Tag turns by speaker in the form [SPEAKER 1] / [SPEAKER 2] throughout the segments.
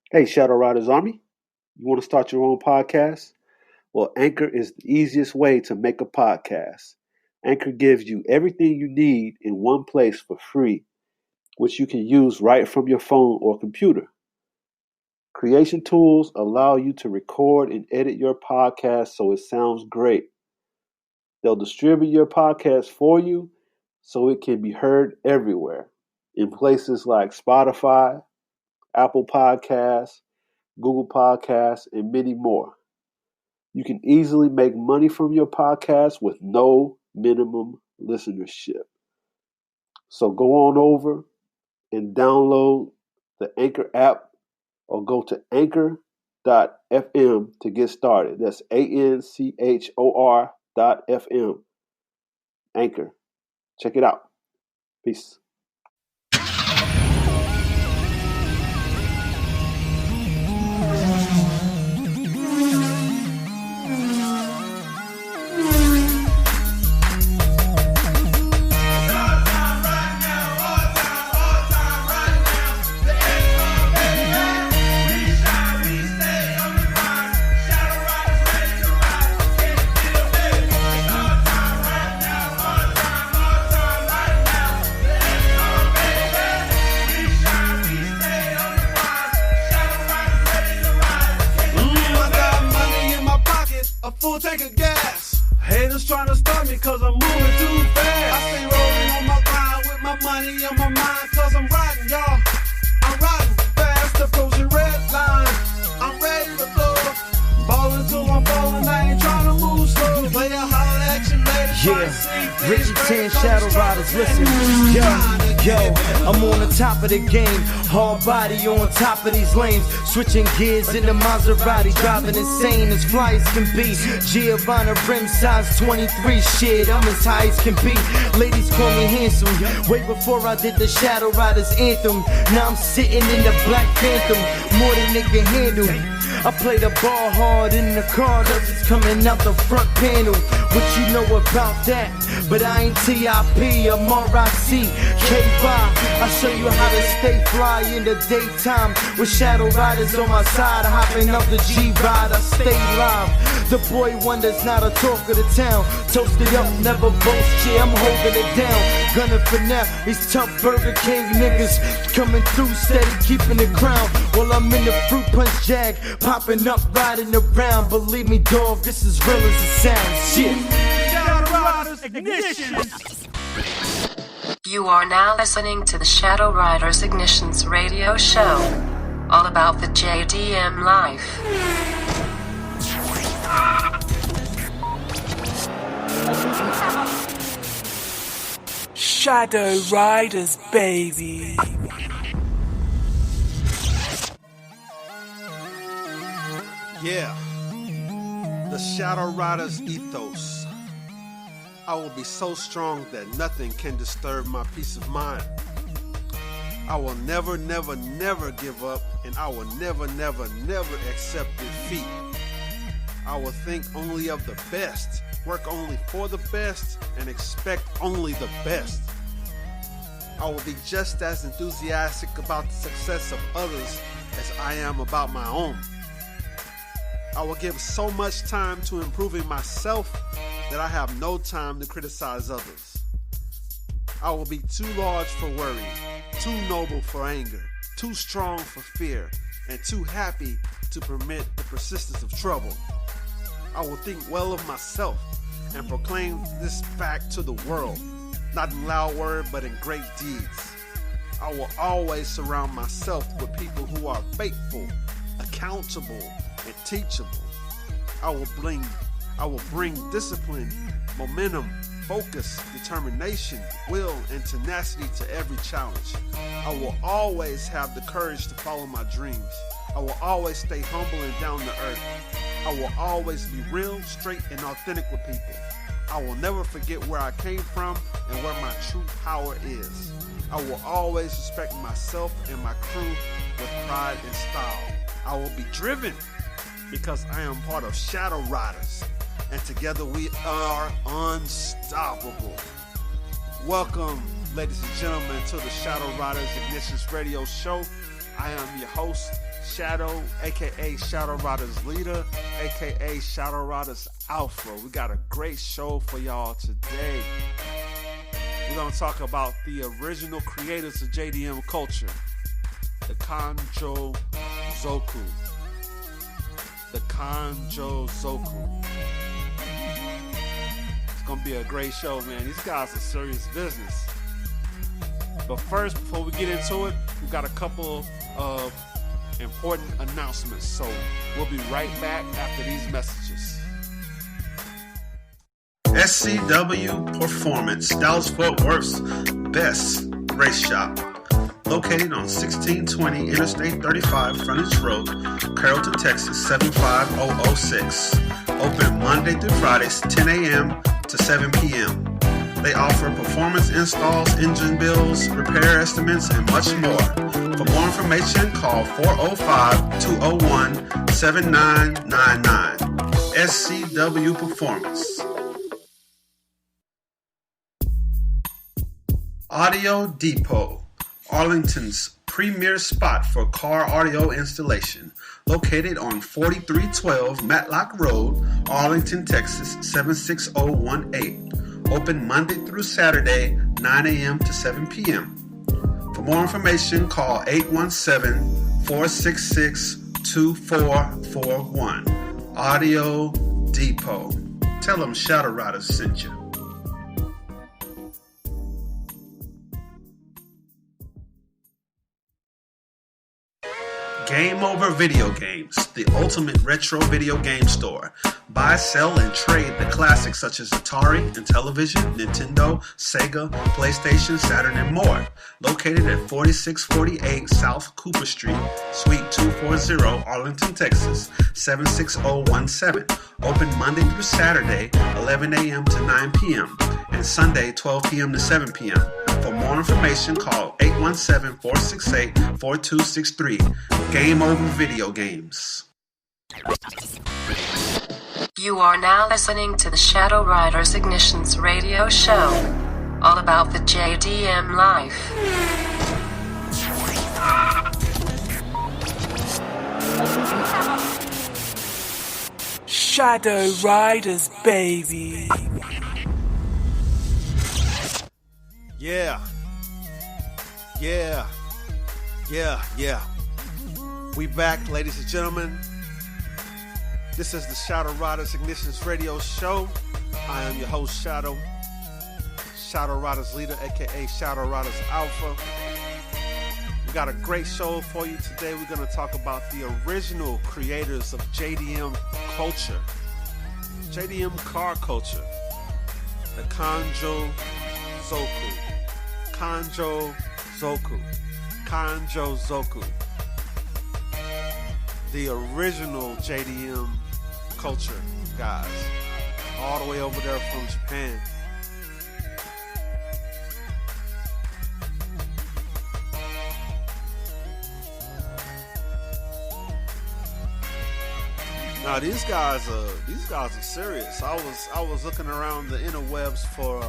[SPEAKER 1] Hey, Shadow Riders Army, you want to start your own podcast? Well, Anchor is the easiest way to make a podcast. Anchor gives you everything you need in one place for free, which you can use right from your phone or computer. Creation tools allow you to record and edit your podcast so it sounds great. They'll distribute your podcast for you so it can be heard everywhere in places like Spotify, Apple Podcasts, Google Podcasts, and many more. You can easily make money from your podcast with no minimum listenership. So go on over and download the Anchor app or go to anchor.fm to get started. That's ANCHOR.FM. Anchor. Check it out. Peace.
[SPEAKER 2] Full tank of gas. Haters trying to stop me cause I'm moving too fast. I stay rolling on my grind with my money on my mind cause I'm riding, y'all. I'm riding fast, approaching red line. I'm ready to blow. Ballin' till I'm falling, I ain't trying to move slow. Play a holler at you later.
[SPEAKER 3] Yeah, Richie 10 Shadow Riders, listen. Yo, I'm on the top of the game. Hard body on top of these lanes. Switching gears in the Maserati. Driving insane as fly as can be. Giovanna rim size 23. Shit, I'm as high as can be. Ladies call me handsome. Way before I did the Shadow Riders anthem. Now I'm sitting in the Black Phantom. More than they can handle. I play the ball hard in the car, it's coming out the front panel. What you know about that? But I ain't T.I.P., I'm R.I.C. K-By. I show you how to stay fly in the daytime. With Shadow Riders on my side, hopping up the G-Ride, I stay live. The boy wonders, not a talk of the town. Toasted up, never boast, yeah, I'm holding it down. Gunning for now, these tough Burger King niggas coming through steady, keeping the crown. While I'm in the fruit punch jag, popping up, riding around. Believe me, dog, this is real as it sounds. Shit.
[SPEAKER 2] Shadow Riders Ignition.
[SPEAKER 4] You are now listening to the Shadow Riders Ignitions radio show. All about the JDM life.
[SPEAKER 5] Shadow Riders, baby.
[SPEAKER 2] Yeah, the Shadow Riders ethos. I will be so strong that nothing can disturb my peace of mind. I will never, never, never give up, and I will never, never, never accept defeat. I will think only of the best, work only for the best, and expect only the best. I will be just as enthusiastic about the success of others as I am about my own. I will give so much time to improving myself that I have no time to criticize others. I will be too large for worry, too noble for anger, too strong for fear, and too happy to permit the persistence of trouble. I will think well of myself and proclaim this fact to the world, not in loud words but in great deeds. I will always surround myself with people who are faithful, accountable, and teachable. I will bring discipline, momentum, focus, determination, will, and tenacity to every challenge. I will always have the courage to follow my dreams. I will always stay humble and down to earth. I will always be real, straight, and authentic with people. I will never forget where I came from and where my true power is. I will always respect myself and my crew with pride and style. I will be driven because I am part of Shadow Riders, and together we are unstoppable. Welcome, ladies and gentlemen, to the Shadow Riders Ignitions radio show. I am your host, Shadow, aka Shadow Riders Leader, aka Shadow Riders Alpha. We got a great show for y'all today. We're going to talk about the original creators of JDM Culture, the Kanjozoku. The Kanjozoku. It's going to be a great show, man. These guys are serious business. But first, before we get into it, we got a couple of important announcements. So we'll be right back after these messages.
[SPEAKER 1] SCW Performance, Dallas-Fort Worth's best race shop. Located on 1620 Interstate 35 Frontage Road, Carrollton, Texas 75006. Open Monday through Fridays 10 a.m. to 7 p.m. They offer performance installs, engine builds, repair estimates, and much more. For more information, call 405-201-7999. SCW Performance. Audio Depot, Arlington's premier spot for car audio installation. Located on 4312 Matlock Road, Arlington, Texas 76018. Open Monday through Saturday, 9 a.m. to 7 p.m. For more information, call 817-466-2441. Audio Depot. Tell them Shadow Riders sent you. Game Over Video Games, the ultimate retro video game store. Buy, sell, and trade the classics such as Atari and Television, Nintendo, Sega, PlayStation, Saturn, and more. Located at 4648 South Cooper Street, Suite 240, Arlington, Texas, 76017. Open Monday through Saturday, 11 a.m. to 9 p.m. and Sunday, 12 p.m. to 7 p.m. For more information, call 817-468-4263. Game Over Video Games.
[SPEAKER 4] You are now listening to the Shadow Riders Ignitions radio show, all about the JDM life.
[SPEAKER 5] Shadow Riders, baby.
[SPEAKER 2] Yeah. We back, ladies and gentlemen. This is the Shadow Riders Ignitions radio show. I am your host, Shadow Riders Leader, aka Shadow Riders Alpha. We got a great show for you today. We're going to talk about the original creators of JDM Culture, JDM car culture, the Kanjozoku. The original JDM Culture guys, all the way over there from Japan. Now these guys are serious. I was looking around the interwebs for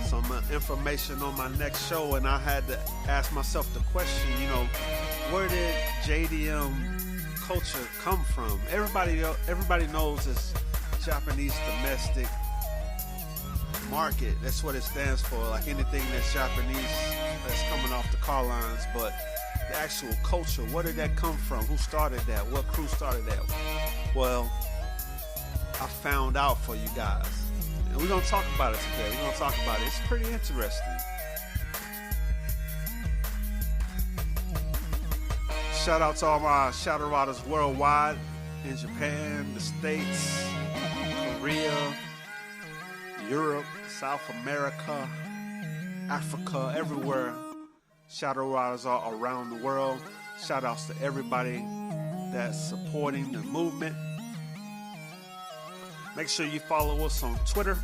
[SPEAKER 2] some information on my next show, and I had to ask myself the question, where did JDM Culture come from? Everybody knows it's Japanese domestic market. That's what it stands for, like anything that's Japanese that's coming off the car lines. But the actual culture, where did that come from? Who started that? What crew started that? Well, I found out for you guys. And we're going to talk about it today. We're going to talk about it. It's pretty interesting. Shout out to all my Shadow Riders worldwide, in Japan, the States, Korea, Europe, South America, Africa, everywhere. Shadow Riders are around the world. Shout outs to everybody that's supporting the movement. Make sure you follow us on Twitter.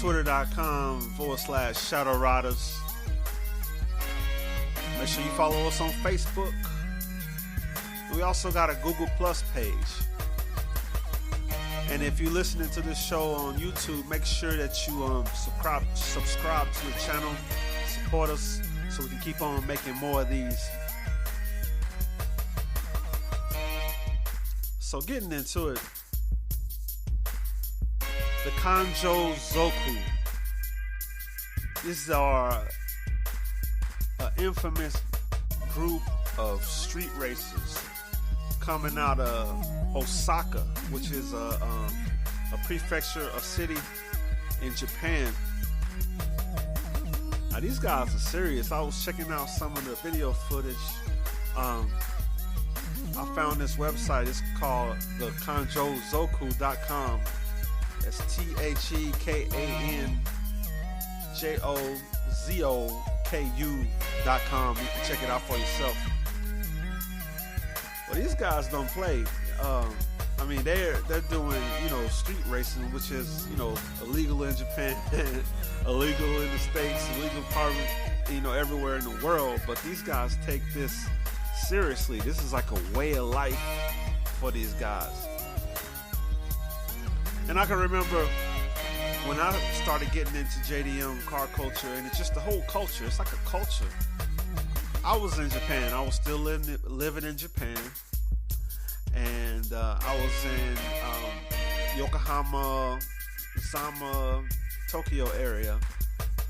[SPEAKER 2] Twitter.com/Shadow Riders. Make sure you follow us on Facebook. We also got a Google Plus page. And if you're listening to this show on YouTube, make sure that you subscribe to the channel. Support us so we can keep on making more of these. So getting into it, the Kanjozoku. These are an infamous group of street racers coming out of Osaka, which is a prefecture, a city in Japan. Now these guys are serious. I was checking out some of the video footage. I found this website. It's called the Kanjozoku.com. That's TheKanjozoku.com. You can check it out for yourself. Well, these guys don't play. I mean, they're doing, street racing, which is, illegal in Japan, illegal in the States, illegal probably, everywhere in the world. But these guys take this seriously. This is like a way of life for these guys. And I can remember when I started getting into JDM car culture, and it's just the whole culture. It's like a culture. I was in Japan. I was still living in Japan. And I was in Yokohama, Osama, Tokyo area.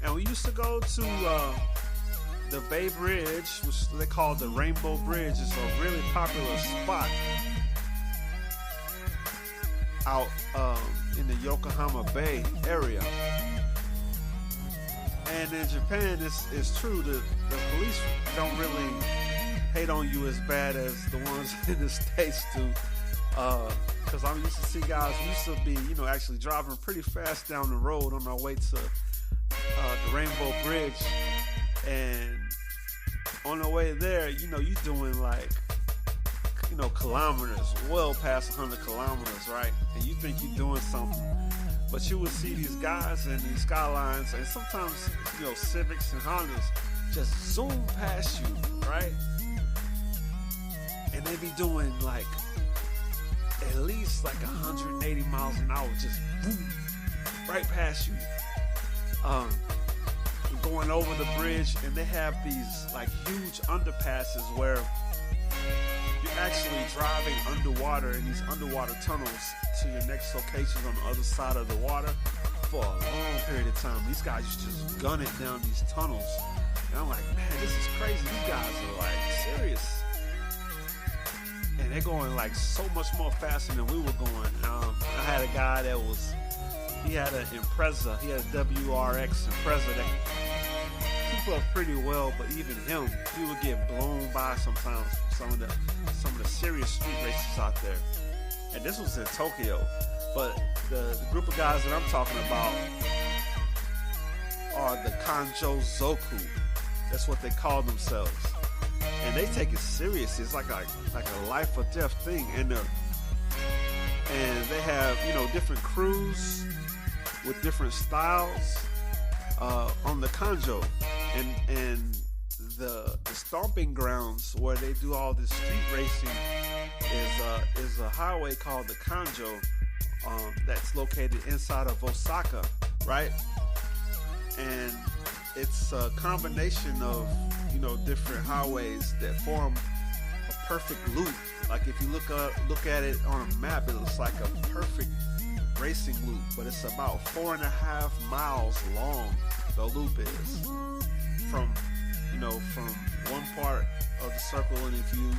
[SPEAKER 2] And we used to go to the Bay Bridge, which they call the Rainbow Bridge. It's a really popular spot out in the Yokohama Bay area. And in Japan, it's true that the police don't really hate on you as bad as the ones in the States do. Because I used to see guys who used to be, actually driving pretty fast down the road on our way to the Rainbow Bridge. And on the way there, you're doing like, kilometers, well past 100 kilometers, right? And you think you're doing something. But you would see these guys in these Skylines, and sometimes, Civics and Hondas just zoom past you, right? And they be doing like at least like 180 miles an hour, just boom, right past you. Going over the bridge, and they have these like huge underpasses where you're actually driving underwater in these underwater tunnels to your next location on the other side of the water for a long period of time. These guys just gun it down these tunnels. And I'm like, man, this is crazy. These guys are like serious. And they're going like so much more faster than we were going. I had a guy he had an Impreza. He had a WRX Impreza that keep up pretty well, but even him, he would get blown by sometimes. Some of the serious street races out there. And this was in Tokyo. But the group of guys that I'm talking about are the Kanjozoku. That's what they call themselves. And they take it serious. It's like a life or death thing. And they have, different crews with different styles on the Kanjo. And the stomping grounds where they do all this street racing is a highway called the Kanjo that's located inside of Osaka, right? And it's a combination of different highways that form a perfect loop. Like if you look at it on a map, it looks like a perfect racing loop, but it's about 4.5 miles long. The loop is from one part of the circle, and if you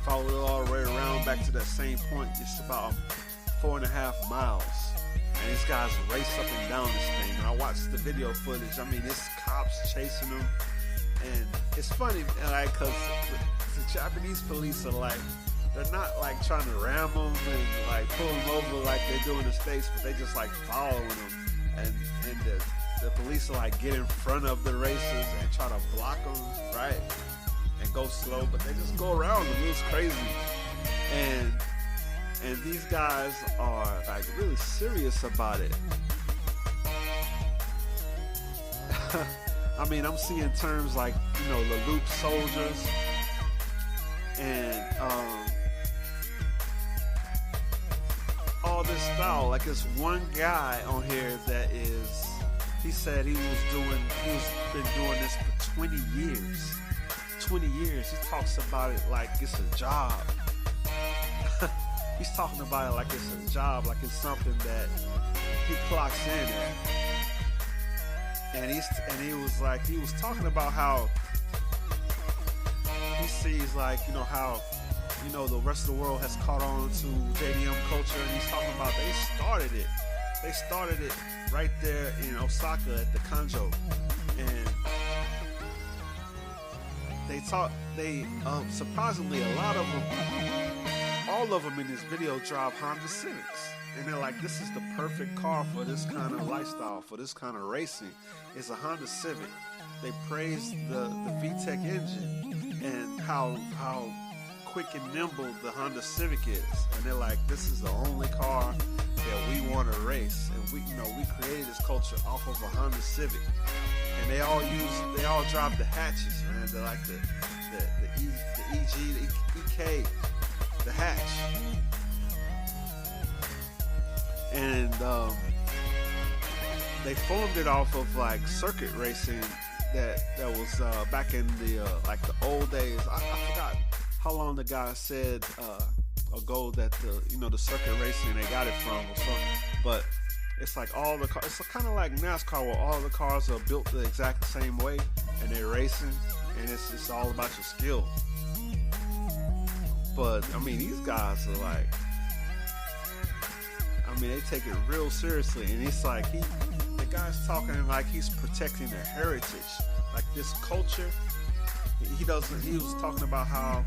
[SPEAKER 2] follow it all the way around back to that same point, it's about 4.5 miles. And these guys race up and down this thing. And I watched the video footage. I mean, it's cops chasing them, and it's funny, like, because the Japanese police are like, they're not like trying to ram them and like pull them over like they do in the States, but they just like following them, and the police are like get in front of the racers and try to block them, right? And go slow, but they just go around them. It's crazy. And these guys are like really serious about it. I mean, I'm seeing terms like, the loop soldiers and all this style. Like, this one guy on here that he said he's been doing this for 20 years. 20 years. He talks about it like it's a job. He's talking about it like it's a job, like it's something that he clocks in at. And he was talking about how he sees, like, you know, how, you know, the rest of the world has caught on to JDM culture, and he's talking about they started it. They started it right there in Osaka at the Kanjo, and surprisingly, a lot of them, all of them in this video drive Honda Civics. And they're like, this is the perfect car for this kind of lifestyle, for this kind of racing. It's a Honda Civic. They praise the VTEC engine and how quick and nimble the Honda Civic is. And they're like, this is the only car that we want to race. And we created this culture off of a Honda Civic. And they all drive the hatches, man. They're like the EG, the EK, the hatch. And they formed it off of like circuit racing that was back in the like the old days. I forgot how long the guy said ago that the circuit racing they got it from or something. But it's like all the cars. It's kind of like NASCAR where all the cars are built the exact same way and they're racing, and it's all about your skill. But I mean, these guys are like, they take it real seriously, and it's like the guy's talking like he's protecting their heritage, like this culture. He was talking about how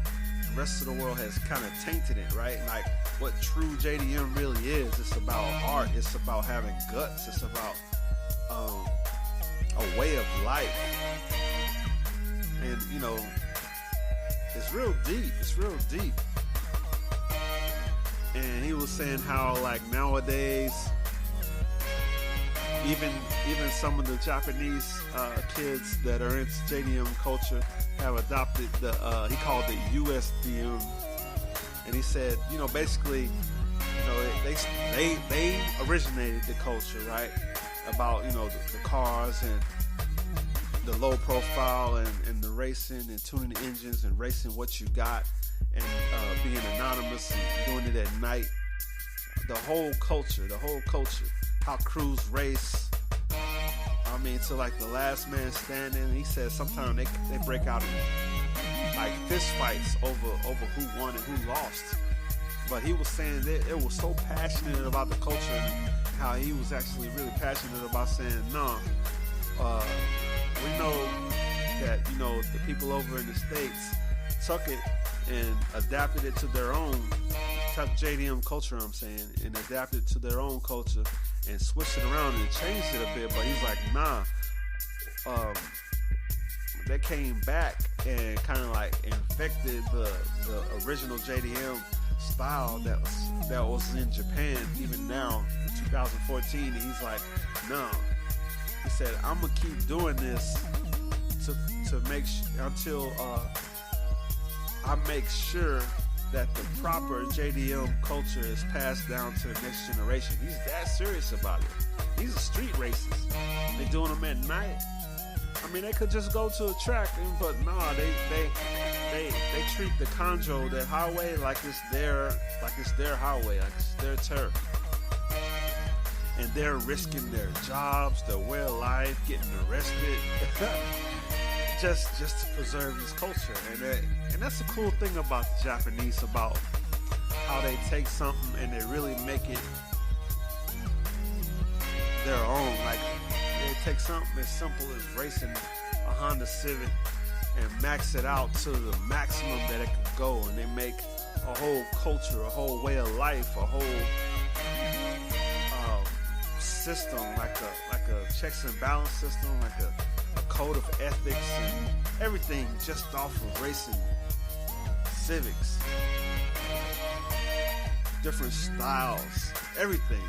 [SPEAKER 2] the rest of the world has kind of tainted it, right? Like what true JDM really is. It's about art. It's about having guts. It's about a way of life, and it's real deep. It's real deep. And he was saying how, like, nowadays, even some of the Japanese kids that are into JDM culture have adopted he called it USDM. And he said, basically, they originated the culture, right? About, the cars and the low profile and the racing and tuning the engines and racing what you got. And being anonymous and doing it at night. The whole culture, how crews race. To like the last man standing. He said sometimes they break out in like fist fights over who won and who lost. But he was saying that it was so passionate about the culture, and how he was actually really passionate about saying, no, we know that the people over in the States took it and adapted it to their own, took JDM culture, and adapted it to their own culture and switched it around and changed it a bit. But he's like, nah, they came back and kind of like infected the original JDM style that was in Japan even now in 2014. And he's like, no, he said, I'm gonna keep doing this to make until I make sure that the proper JDM culture is passed down to the next generation. He's that serious about it. These are street races. They're doing them at night. They could just go to a track, but nah, they treat the Kanjo, that highway, like it's their highway, like it's their turf. And they're risking their jobs, their way of life, getting arrested. Just to preserve this culture, and that's the cool thing about the Japanese, about how they take something and they really make it their own. Like they take something as simple as racing a Honda Civic and max it out to the maximum that it could go, and they make a whole culture, a whole way of life, a whole system, like a checks and balance system, like a code of ethics and everything, just off of racing civics, different styles, everything.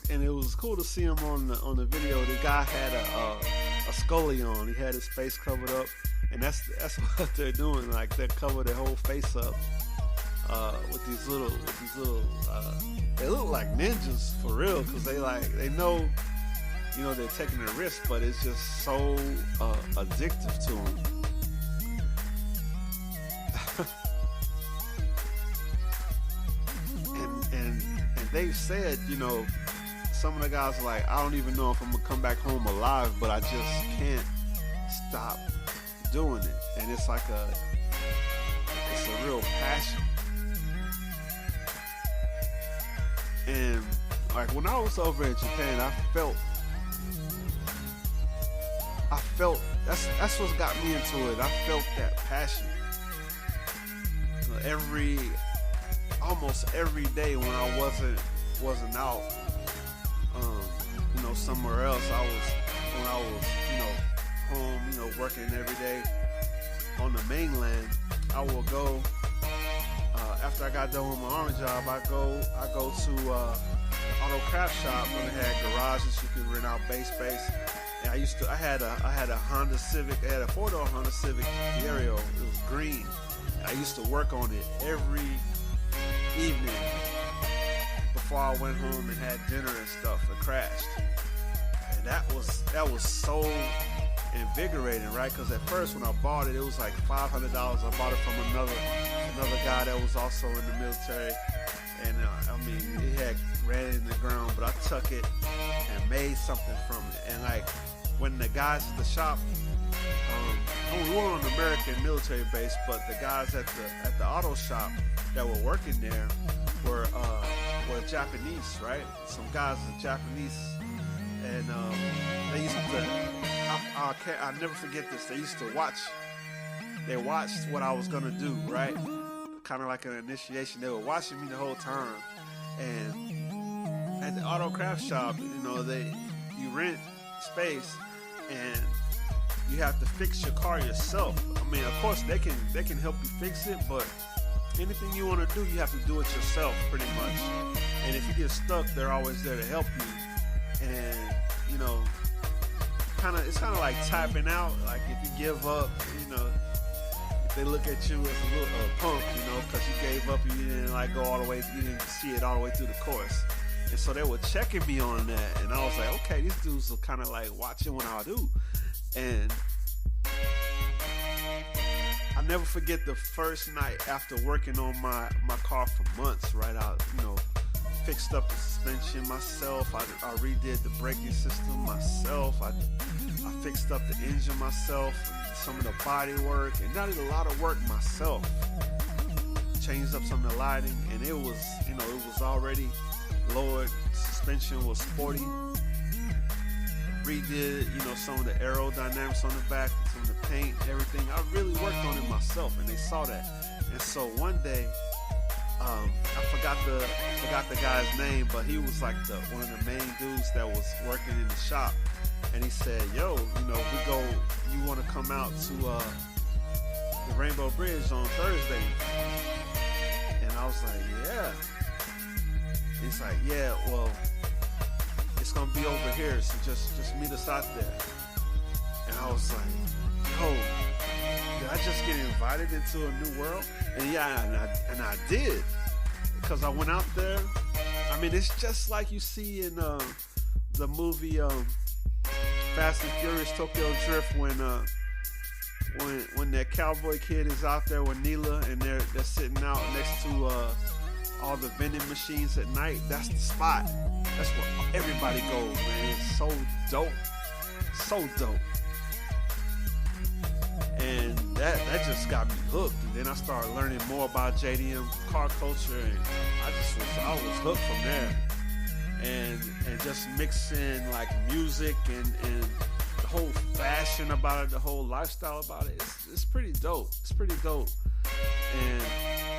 [SPEAKER 2] and it was cool to see him on the video. The guy had a scully on. He had his face covered up, and that's what they're doing. Like they cover their whole face up, with these little they look like ninjas for real, because they know, you know, they're taking a risk, but it's just so addictive to them. and they've said, you know, some of the guys are like, I don't even know if I'm gonna come back home alive, but I just can't stop doing it. And it's like it's a real passion. And like when I was over in Japan, I felt that's what got me into it. I felt that passion. Almost every day when I wasn't out, you know, somewhere else, when I was, you know, home, you know, working every day on the mainland, I will go, after I got done with my army job, I go to auto craft shop when they had garages you could rent out base space. And I had a Honda Civic, I had a 4-door Honda Civic Fiero. It was green. I used to work on it every evening before I went home and had dinner and stuff and crashed. And that was so invigorating, right? Because at first when I bought it, it was like $500. I bought it from another guy that was also in the military, and I mean, it had ran in the ground, but I took it and made something from it. And like when the guys at the shop, we weren't on the American military base, but the guys at the auto shop that were working there were Japanese, right? Some guys are Japanese, and they used to. I'll never forget this. They used to watch. They watched what I was gonna do, right? Kind of like an initiation. They were watching me the whole time. And at the auto craft shop, you know, you rent space and you have to fix your car yourself. I mean, of course they can help you fix it, but anything you want to do, you have to do it yourself, pretty much. And if you get stuck, they're always there to help you. And you know, it's kind of like tapping out. Like if you give up, you know, they look at you as a little punk, you know, because you gave up and you didn't like go all the way, you didn't see it all the way through the course. And so they were checking me on that, and I was like, okay, these dudes are kind of like watching what I do. And I'll never forget the first night after working on my car for months, right? I, you know, fixed up the suspension myself. I redid the braking system myself. I fixed up the engine myself, some of the body work, and I did a lot of work myself. Changed up some of the lighting, and it was, you know, it was already lowered. Suspension was sporty. Redid, you know, some of the aerodynamics on the back, some of the paint, everything. I really worked on it myself, and they saw that. And so one day, I forgot the guy's name, but he was like one of the main dudes that was working in the shop. And he said, yo, you know, you want to come out to the Rainbow Bridge on Thursday? And I was like, yeah. He's like, yeah, well, it's going to be over here, so just meet us out there. And I was like, yo, did I just get invited into a new world? And yeah, and I did. Because I went out there. I mean, it's just like you see in the movie Fast and Furious Tokyo Drift when that cowboy kid is out there with Neela and they're sitting out next to all the vending machines at night. That's the spot. That's where everybody goes, man. It's so dope. So dope. And that just got me hooked. And then I started learning more about JDM car culture, and I was hooked from there. And just mixing like music and the whole fashion about it, the whole lifestyle about it, it's pretty dope. It's pretty dope. And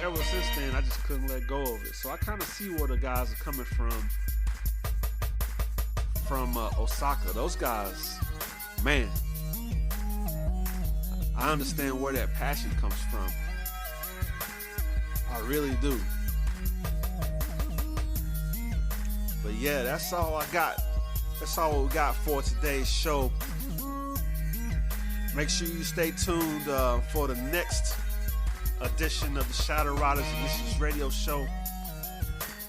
[SPEAKER 2] ever since then, I just couldn't let go of it. So I kind of see where the guys are coming from Osaka. Those guys, man, I understand where that passion comes from. I really do. But yeah, that's all I got. That's all we got for today's show. Make sure you stay tuned for the next edition of the Shadow Riders Ignitions Radio Show.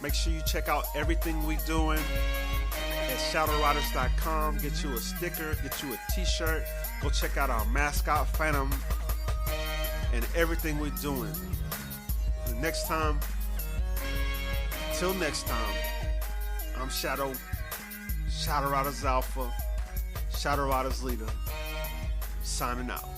[SPEAKER 2] Make sure you check out everything we doing at shadowriders.com. Get you a sticker, get you a t-shirt. Go check out our mascot, Phantom, and everything we're doing. And next time, till next time, I'm Shadow Riders Alpha, Shadow Riders Leader, signing out.